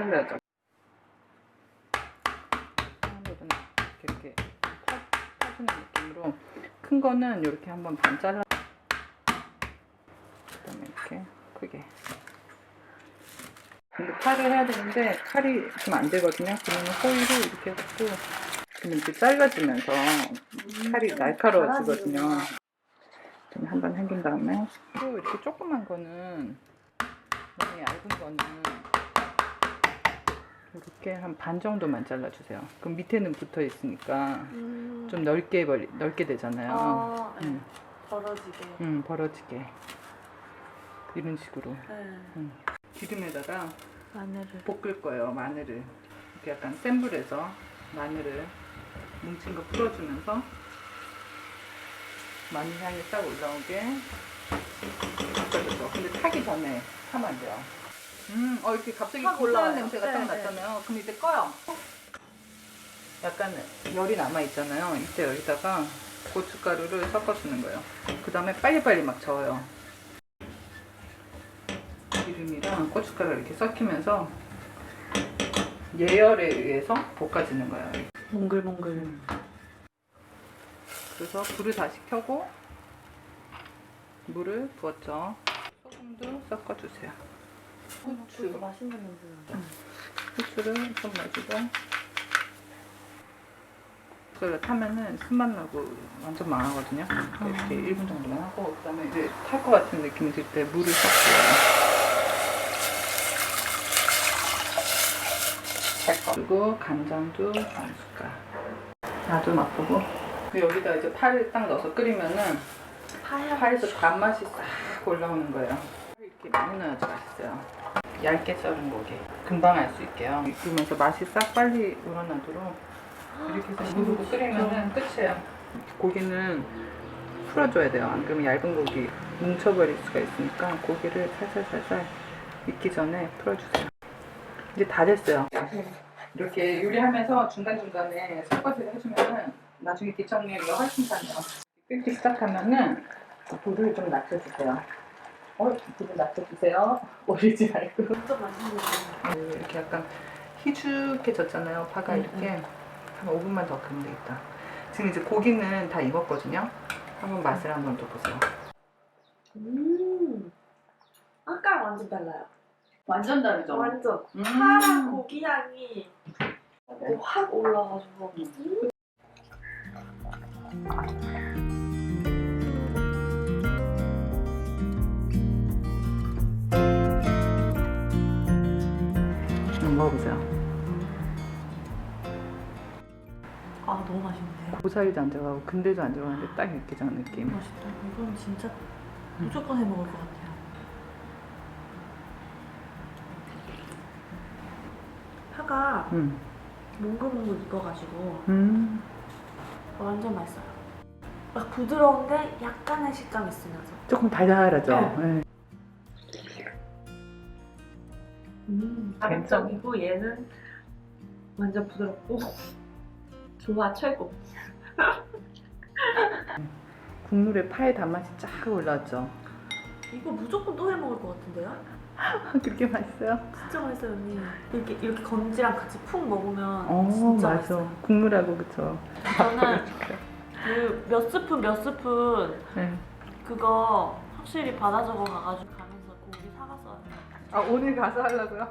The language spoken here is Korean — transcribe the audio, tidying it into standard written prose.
자르죠. 이렇게 퍼주는 느낌으로 큰 거는 이렇게 한번 반 잘라. 그다음에 이렇게 크게. 근데 칼을 해야 되는데 칼이 좀 안 되거든요. 그러면 호일을 이렇게 해갖고 그러면 이렇게 잘라지면서 칼이 날카로워지거든요. 좀 한번 당긴 다음에 또 이렇게 조그만 거는 너무 얇은 거는 이렇게 한 반 정도만 잘라주세요. 그럼 밑에는 붙어 있으니까 좀 넓게 되잖아요. 네. 벌어지게. 벌어지게 이런 식으로. 네. 기름에다가 마늘을 볶을 거예요. 마늘을 이렇게 약간 센 불에서 마늘을 뭉친 거 풀어주면서 마늘 향이 딱 올라오게 볶아주죠. 근데 타기 전에 타면 안 돼요. 이렇게 갑자기 고소한 냄새가 딱 났잖아요. 그럼 이제 꺼요. 약간 열이 남아있잖아요. 이때 여기다가 고춧가루를 섞어주는 거예요. 그 다음에 빨리빨리 막 저어요. 기름이랑 고춧가루 이렇게 섞이면서 예열에 의해서 볶아지는 거예요. 몽글몽글. 그래서 불을 다시 켜고 물을 부었죠. 소금도 섞어주세요. 후추. 맛있는 냄새 나죠? 후추를 좀 넣어주고 그걸 타면은 쓴맛 나고 완전 망하거든요. 이렇게 1분 정도만 하고 그 다음에 이제 탈 것 같은 느낌이 들 때 물을 섞어요. 그리고 간장도 한 숟갈. 나도 맛보고. 여기다 이제 파를 딱 넣어서 끓이면은 파에서 단맛이 싹 올라오는 거예요. 이렇게 많이 넣어야지 맛있어요. 얇게 썰은 고기. 금방 알 수 있게요. 그러면서 맛이 싹 빨리 우러나도록 이렇게 해서 누르고 끓이면은 끝이에요. 고기는 풀어줘야 돼요. 안 그러면 얇은 고기 뭉쳐버릴 수가 있으니까 고기를 살살 익기 전에 풀어주세요. 이제 다 됐어요. 이렇게 요리하면서 중간중간에 설거지를 해주면은 나중에 뒷정리하기가 훨씬 편해요. 끓기 시작하면은 불을 좀 낮춰주세요. 불을 낮춰주세요. 올리지 말고. 진짜 맛있는 이렇게 약간 희죽해졌잖아요. 파가 이렇게 한 5분만 더 끓이면 되겠다. 지금 이제 고기는 다 익었거든요. 한번 맛을 한번 더 보세요. 아까랑 완전 달라요. 완전 다르죠? 완전. 파랑 고기 향이 확 올라가지고. 먹어보세요. 아, 너무 맛있는데요? 고사리도 안 들어가고 근대도 안 들어가는데 딱 육개장 느낌. 맛있다. 이건 진짜 무조건 해 먹을 것 같아요. 파가 몽글몽글 익어가지고 완전 맛있어요. 막 부드러운데 약간의 식감 있으면서 조금 달달하죠? 네. 괜찮아. 자극적이고 얘는 완전 부드럽고 조화 최고. 국물에 파의 단맛이 쫙 올라왔죠? 이거 무조건 또 해 먹을 것 같은데요? 그렇게 맛있어요? 진짜 맛있어요, 언니. 이렇게 건지랑 같이 푹 먹으면 진짜 맞아. 맛있어요. 국물하고 그쵸? 저는 그 몇 스푼 네. 그거 확실히 받아 적어 가가지고 가면서 고기 사갔어요. 오늘 가서 하려고요?